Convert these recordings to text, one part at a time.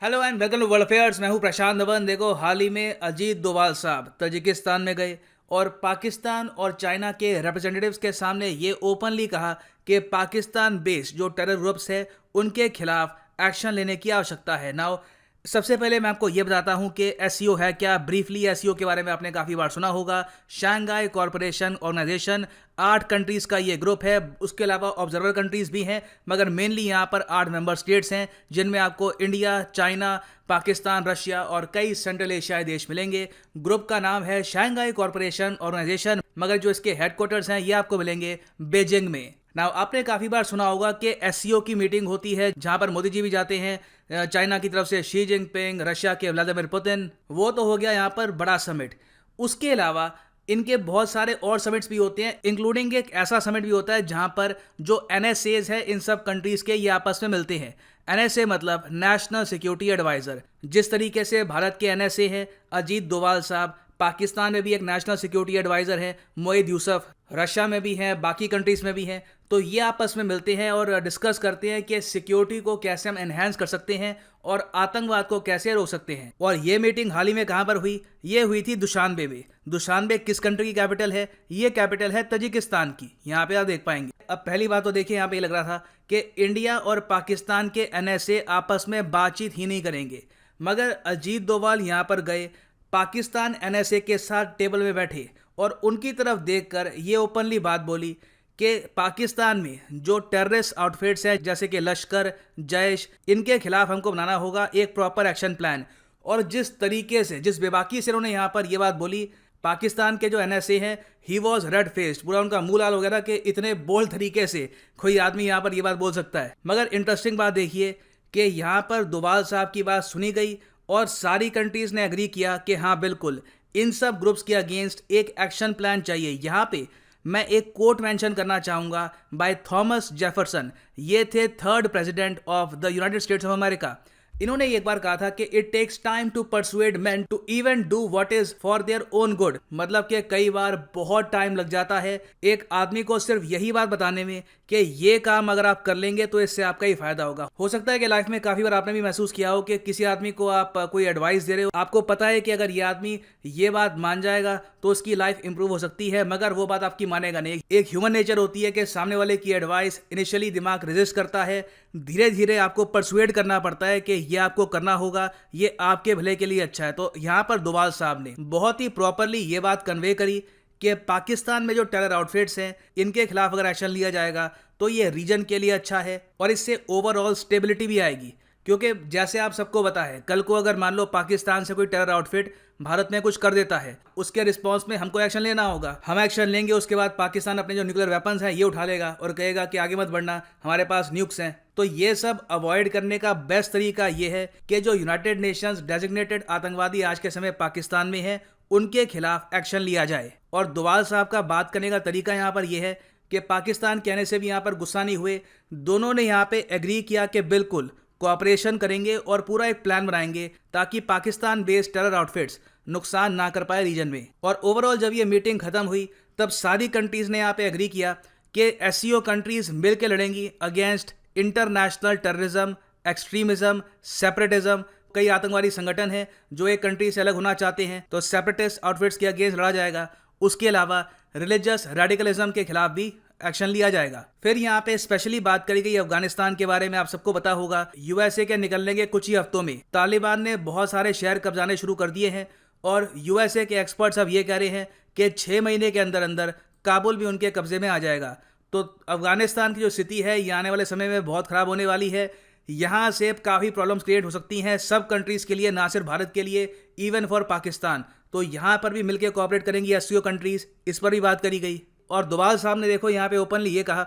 Hello and welcome to world affairs. मैं हूं प्रशांत धवन। देखो, हाल ही में अजीत डोभाल साहब तजिकिस्तान में गए और पाकिस्तान और चाइना के रिप्रेजेंटेटिव्स के सामने ये ओपनली कहा कि पाकिस्तान बेस्ड जो टेरर ग्रुप्स है उनके खिलाफ एक्शन लेने की आवश्यकता है। नाउ सबसे पहले मैं आपको ये बताता हूँ कि एससीओ है क्या। ब्रीफली एससीओ के बारे में आपने काफ़ी बार सुना होगा। शंघाई कॉरपोरेशन ऑर्गेनाइजेशन, 8 कंट्रीज़ का ये ग्रुप है। उसके अलावा ऑब्जर्वर कंट्रीज़ भी हैं, मगर मेनली यहाँ पर 8 मेंबर स्टेट्स हैं, जिनमें आपको इंडिया, चाइना, पाकिस्तान, रशिया और कई सेंट्रल एशियाई देश मिलेंगे। ग्रुप का नाम है शंघाई कॉरपोरेशन ऑर्गेनाइजेशन, मगर जो इसके हेडक्वार्टर्स हैं ये आपको मिलेंगे बीजिंग में। नाउ आपने काफ़ी बार सुना होगा कि एससीओ की मीटिंग होती है जहां पर मोदी जी भी जाते हैं, चाइना की तरफ से शी जिनपिंग, रशिया के व्लादिमीर पुतिन। वो तो हो गया यहाँ पर बड़ा समिट। उसके अलावा इनके बहुत सारे और समिट्स भी होते हैं, इंक्लूडिंग एक ऐसा समिट भी होता है जहां पर जो एनएसएज है इन सब कंट्रीज के ये आपस में मिलते हैं। एनएसए मतलब नेशनल सिक्योरिटी एडवाइजर। जिस तरीके से भारत के एनएसए हैं अजीत डोभाल साहब, पाकिस्तान में भी एक नेशनल सिक्योरिटी एडवाइजर है मोहिद यूसुफ, रशिया में भी हैं, बाकी कंट्रीज में भी हैं। तो ये आपस में मिलते हैं और डिस्कस करते हैं कि सिक्योरिटी को कैसे हम एनहेंस कर सकते हैं और आतंकवाद को कैसे रोक सकते हैं। और ये मीटिंग हाल ही में कहाँ पर हुई? ये हुई थी दुशानबे में। दुशानबे किस कंट्री की कैपिटल है? ये कैपिटल है तजिकिस्तान की। यहाँ पे आप देख पाएंगे। अब पहली बात तो देखिए, यहाँ पे लग रहा था कि इंडिया और पाकिस्तान के एनएसए आपस में बातचीत ही नहीं करेंगे, मगर अजीत डोभाल यहाँ पर गए, पाकिस्तान एनएसए के साथ टेबल में बैठे और उनकी तरफ देखकर ये ओपनली बात बोली कि पाकिस्तान में जो टेररिस्ट आउटफिट्स हैं जैसे कि लश्कर, जैश, इनके खिलाफ हमको बनाना होगा एक प्रॉपर एक्शन प्लान। और जिस तरीके से, जिस बेबाकी से उन्होंने यहाँ पर ये बात बोली, पाकिस्तान के जो एनएसए हैं ही वॉज रेड फेस्ड, पूरा उनका मुंह लाल वगैरह कि इतने बोल्ड तरीके से कोई आदमी यहाँ पर ये बात बोल सकता है। मगर इंटरेस्टिंग बात देखिए कि यहाँ पर डोभाल साहब की बात सुनी गई और सारी कंट्रीज ने एग्री किया कि हाँ बिल्कुल इन सब ग्रुप्स के अगेंस्ट एक एक्शन प्लान चाहिए। यहाँ पे मैं एक कोट मेंशन करना चाहूँगा बाय थॉमस जेफरसन। ये थे 3rd president of the United States of America. इन्होंने एक बार कहा था कि it takes time to persuade man to even do what is for their own good. मतलब कि कई बार बहुत टाइम लग जाता है एक आदमी को सिर्फ यही बात बताने में कि ये काम अगर आप कर लेंगे तो इससे आपका ही फायदा होगा। हो सकता है कि लाइफ में काफी बार आपने भी महसूस किया हो कि किसी आदमी को आप कोई एडवाइस दे रहे हो, आपको पता है कि अगर ये आदमी ये बात मान जाएगा तो उसकी लाइफ इंप्रूव हो सकती है, मगर वो बात आपकी मानेगा नहीं। एक ह्यूमन नेचर होती है कि सामने वाले की एडवाइस इनिशियली दिमाग रेजिस्ट करता है, धीरे धीरे आपको परसुएड करना पड़ता है कि ये आपको करना होगा, ये आपके भले के लिए अच्छा है। तो यहाँ पर डोभाल साहब ने बहुत ही प्रॉपरली ये बात कन्वे करी कि पाकिस्तान में जो टेरर आउटफिट्स हैं इनके खिलाफ अगर एक्शन लिया जाएगा तो ये रीजन के लिए अच्छा है और इससे ओवरऑल स्टेबिलिटी भी आएगी। क्योंकि जैसे आप सबको पता है, कल को अगर मान लो पाकिस्तान से कोई टेरर आउटफिट भारत में कुछ कर देता है, उसके रिस्पॉन्स में हमको एक्शन लेना होगा। हम एक्शन लेंगे, उसके बाद पाकिस्तान अपने जो न्यूक्लियर वेपन्स हैं ये उठा लेगा और कहेगा कि आगे मत बढ़ना, हमारे पास न्यूक्स हैं। तो ये सब अवॉइड करने का बेस्ट तरीका ये है कि जो यूनाइटेड नेशंस डेजिग्नेटेड आतंकवादी आज के समय पाकिस्तान में है उनके खिलाफ एक्शन लिया जाए। और डोभाल साहब का बात करने का तरीका यहाँ पर यह है कि पाकिस्तान कहने से भी यहाँ पर गुस्सा नहीं हुए, दोनों ने यहाँ पे एग्री किया कि बिल्कुल कोऑपरेशन करेंगे और पूरा एक प्लान बनाएंगे ताकि पाकिस्तान बेस्ड टेरर आउटफिट्स नुकसान ना कर पाए रीजन में। और ओवरऑल जब ये मीटिंग खत्म हुई तब सारी कंट्रीज ने यहाँ पे एग्री किया कि एससीओ कंट्रीज मिलकर लड़ेंगी against international terrorism, extremism, separatism. कई आतंकवादी संगठन हैं जो एक कंट्री से अलग होना चाहते हैं, तो सेपरेटिस्ट आउटफिट्स के अगेंस्ट लड़ा जाएगा। उसके अलावा रिलीजियस रेडिकलिज्म के खिलाफ भी एक्शन लिया जाएगा। फिर यहाँ पे स्पेशली बात करी गई अफगानिस्तान के बारे में। आप सबको पता होगा यूएसए के निकलने के कुछ ही हफ्तों में तालिबान ने बहुत सारे शहर कब्जाने शुरू कर दिए हैं और यूएसए के एक्सपर्ट्स अब ये कह रहे हैं कि 6 महीने के अंदर अंदर काबुल भी उनके कब्जे में आ जाएगा। तो अफगानिस्तान की जो स्थिति है ये आने वाले समय में बहुत खराब होने वाली है। यहाँ से काफ़ी प्रॉब्लम्स क्रिएट हो सकती हैं सब कंट्रीज़ के लिए, ना सिर्फ भारत के लिए, इवन फॉर पाकिस्तान। तो यहाँ पर भी मिलकर कोऑपरेट करेंगी एससीओ कंट्रीज़, इस पर भी बात करी गई। और डोभाल साहब ने देखो यहाँ पे ओपनली ये कहा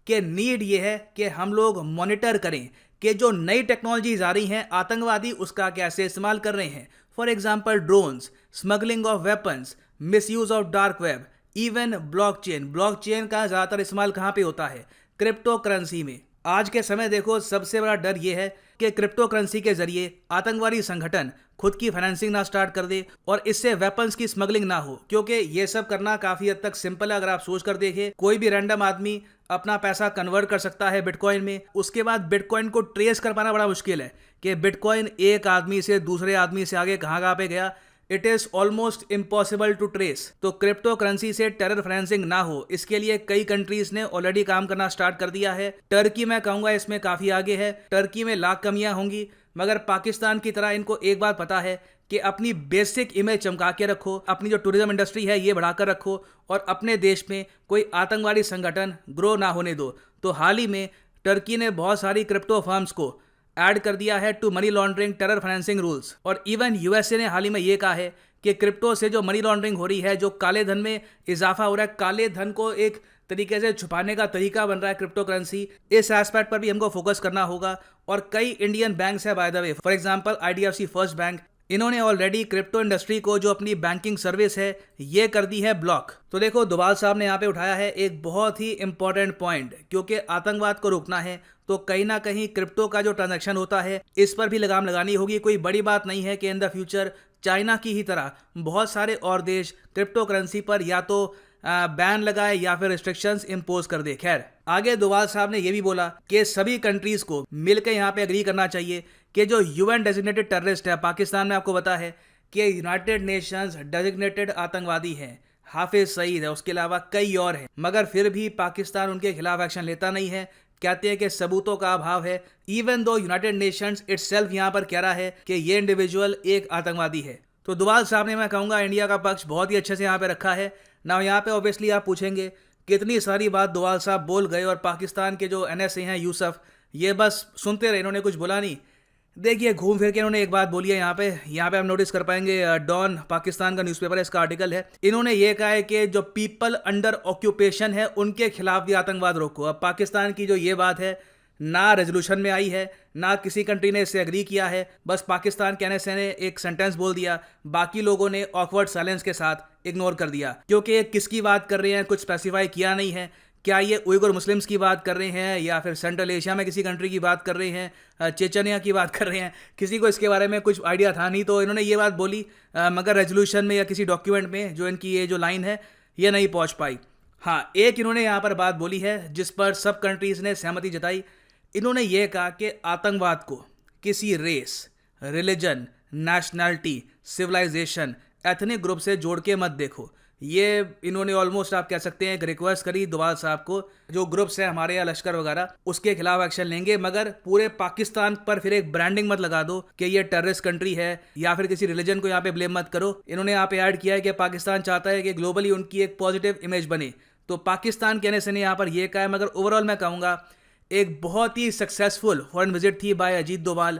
कि नीड ये है कि हम लोग मॉनिटर करें कि जो नई टेक्नोलॉजीज आ रही हैं आतंकवादी उसका कैसे इस्तेमाल कर रहे हैं। For example drones, smuggling of weapons, misuse of dark web, even blockchain. Blockchain का ज़्यादातर इस्तेमाल कहाँ पे होता है? क्रिप्टो करेंसी में। आज के समय देखो सबसे बड़ा डर ये है कि क्रिप्टो करेंसी के जरिए आतंकवादी संगठन खुद की फाइनेंसिंग ना स्टार्ट कर दे और इससे वेपन्स की स्मगलिंग ना हो, क्योंकि ये सब करना काफी हद तक सिंपल है। अगर आप सोच कर देखें, कोई भी रैंडम आदमी अपना पैसा कन्वर्ट कर सकता है बिटकॉइन में। उसके बाद बिटकॉइन को ट्रेस कर पाना बड़ा मुश्किल है कि बिटकॉइन एक आदमी से दूसरे आदमी से आगे कहाँ पे गया। It is almost impossible to trace. तो क्रिप्टो करेंसी से टेरर फाइनेंसिंग ना हो, इसके लिए कई कंट्रीज ने ऑलरेडी काम करना स्टार्ट कर दिया है। टर्की मैं कहूंगा इसमें काफी आगे है। टर्की में लाख कमियां होंगी, मगर पाकिस्तान की तरह इनको एक बात पता है कि अपनी बेसिक इमेज चमका के रखो, अपनी जो टूरिज्म इंडस्ट्री है ये बढ़ाकर रखो और अपने देश में कोई आतंकवादी संगठन ग्रो ना होने दो। तो हाल ही में टर्की ने बहुत सारी क्रिप्टो फर्म्स को ऐड कर दिया है to money laundering terror financing rules. और इवन यूएसए ने हाल ही में ये कहा है कि क्रिप्टो से जो मनी लॉन्ड्रिंग हो रही है, जो काले धन में इजाफा हो रहा है, काले धन को एक तरीके से छुपाने का तरीका बन रहा है क्रिप्टो करेंसी, इस एस्पेक्ट पर भी हमको फोकस करना होगा। और कई इंडियन बैंक्स है by the way, for example IDFC first bank, इन्होंने ऑलरेडी क्रिप्टो इंडस्ट्री को जो अपनी बैंकिंग सर्विस है ये कर दी है ब्लॉक। तो देखो डोभाल साहब ने यहाँ पे उठाया है एक बहुत ही इंपॉर्टेंट पॉइंट, क्योंकि आतंकवाद को रोकना है तो कहीं ना कहीं क्रिप्टो का जो ट्रांजैक्शन होता है इस पर भी लगाम लगानी होगी। कोई बड़ी बात नहीं है कि इन द फ्यूचर चाइना की ही तरह बहुत सारे और देश क्रिप्टो करेंसी पर या तो बैन लगाए या फिर रिस्ट्रिक्शंस इंपोज कर दे। खैर आगे डोभाल साहब ने यह भी बोला कि सभी कंट्रीज को मिलकर यहाँ पे एग्री करना चाहिए कि जो यूएन डेजिग्नेटेड टेररिस्ट है पाकिस्तान में, आपको पता है कि यूनाइटेड नेशंस डेजिग्नेटेड आतंकवादी है, हाफिज सईद है, उसके अलावा कई और हैं, मगर फिर भी पाकिस्तान उनके खिलाफ एक्शन लेता नहीं है। कहते हैं कि सबूतों का अभाव है, even though United Nations itself यहाँ पर कह रहा है कि ये इंडिविजुअल एक आतंकवादी है। तो डोभाल साहब ने, मैं कहूँगा, इंडिया का पक्ष बहुत ही अच्छे से यहाँ पे रखा है ना। यहाँ पे ऑब्वियसली आप पूछेंगे कितनी सारी बात डोभाल साहब बोल गए और पाकिस्तान के जो एनएसए हैं यूसुफ ये बस सुनते रहे, इन्होंने कुछ बोला नहीं। देखिए घूम फिर के इन्होंने एक बात बोली है यहाँ पे हम नोटिस कर पाएंगे। डॉन पाकिस्तान का न्यूज़पेपर है, इसका आर्टिकल है, इन्होंने ये कहा है कि जो पीपल अंडर ऑक्यूपेशन है उनके खिलाफ भी आतंकवाद रोको। अब पाकिस्तान की जो ये बात है ना रेजोल्यूशन में आई है, ना किसी कंट्री ने इससे एग्री किया है, बस पाकिस्तान के एनएसए ने एक सेंटेंस बोल दिया, बाकी लोगों ने ऑकवर्ड साइलेंस के साथ इग्नोर कर दिया। क्योंकि किसकी बात कर रहे हैं कुछ स्पेसिफाई किया नहीं है। क्या ये उइगर मुस्लिम्स की बात कर रहे हैं या फिर सेंट्रल एशिया में किसी कंट्री की बात कर रहे हैं, चेचनिया की बात कर रहे हैं, किसी को इसके बारे में कुछ आइडिया था नहीं तो इन्होंने ये बात बोली, मगर रेजोल्यूशन में या किसी डॉक्यूमेंट में जो इनकी ये जो लाइन है ये नहीं पहुंच पाई। हाँ, एक इन्होंने यहाँ पर बात बोली है जिस पर सब कंट्रीज ने सहमति जताई। इन्होंने ये कहा कि आतंकवाद को किसी race, religion, nationality, civilisation, ethnic group से जोड़ के मत देखो। ये इन्होंने ऑलमोस्ट आप कह सकते हैं एक रिक्वेस्ट करी डोभाल साहब को, जो ग्रुप्स हैं हमारे यहाँ लश्कर वगैरह उसके खिलाफ एक्शन लेंगे, मगर पूरे पाकिस्तान पर फिर एक ब्रांडिंग मत लगा दो कि ये टेररिस्ट कंट्री है या फिर किसी रिलीजन को यहाँ पे ब्लेम मत करो। इन्होंने यहाँ पे ऐड किया है कि पाकिस्तान चाहता है कि ग्लोबली उनकी एक पॉजिटिव इमेज बने। तो पाकिस्तान कहने से ने यहाँ पर यह कहा है, मगर ओवरऑल मैं कहूँगा एक बहुत ही सक्सेसफुल फॉरेन विजिट थी बाय अजीत डोभाल।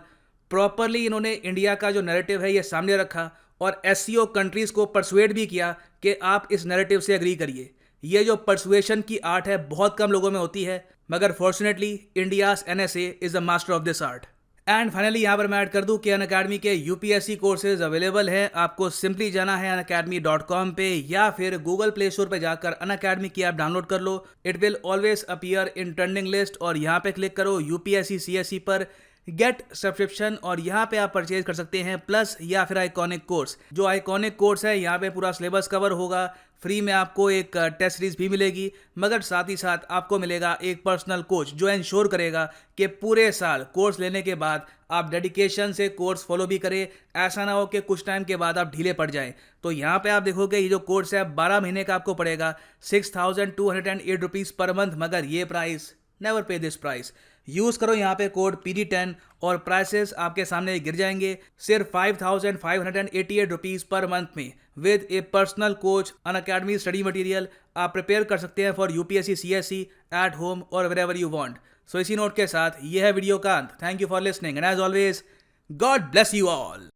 प्रॉपरली इन्होंने इंडिया का जो नैरेटिव है ये सामने रखा और एससीओ कंट्रीज को परसुएड भी किया कि आप इस नैरेटिव से एग्री करिए। ये जो परसुएशन की आर्ट है बहुत कम लोगों में होती है, मगर fortunately India's NSA is the master of this art. And finally यहाँ पर मैं ऐड कर दूं कि अनअकैडमी के यूपीएससी कोर्सेज अवेलेबल हैं। आपको सिंपली जाना है unacademy.com पे या फिर गूगल प्ले स्टोर पे जाकर अनअकैडमी की ऐप डाउनलोड कर लो। It will always appear in trending list और यहाँ पे क्लिक करो यूपीएससी सीएससी पर गेट सब्सक्रिप्शन और यहाँ पे आप परचेज कर सकते हैं प्लस या फिर आइकॉनिक कोर्स। जो आइकॉनिक कोर्स है यहाँ पे पूरा सिलेबस कवर होगा, फ्री में आपको एक टेस्ट सीरीज भी मिलेगी, मगर साथ ही साथ आपको मिलेगा एक पर्सनल कोच जो इंश्योर करेगा कि पूरे साल कोर्स लेने के बाद आप डेडिकेशन से कोर्स फॉलो भी करें। ऐसा ना हो कि कुछ टाइम के बाद आप ढीले पड़ जाएं। तो यहाँ पे आप देखोगे ये जो कोर्स है 12 महीने का आपको पड़ेगा 6,208 रुपीज़ पर मंथ, मगर ये प्राइस नेवर पे दिस प्राइस। यूज़ करो यहाँ पे कोड PD10 और प्राइसेस आपके सामने गिर जाएंगे सिर्फ 5,588 रुपीज़ पर मंथ में with a personal coach, Unacademy study material. आप प्रिपेयर कर सकते हैं for UPSC CSC at home और वेरेवर यू वांट। सो इसी नोट के साथ ये है वीडियो का अंत। Thank you for listening and as always God bless you all.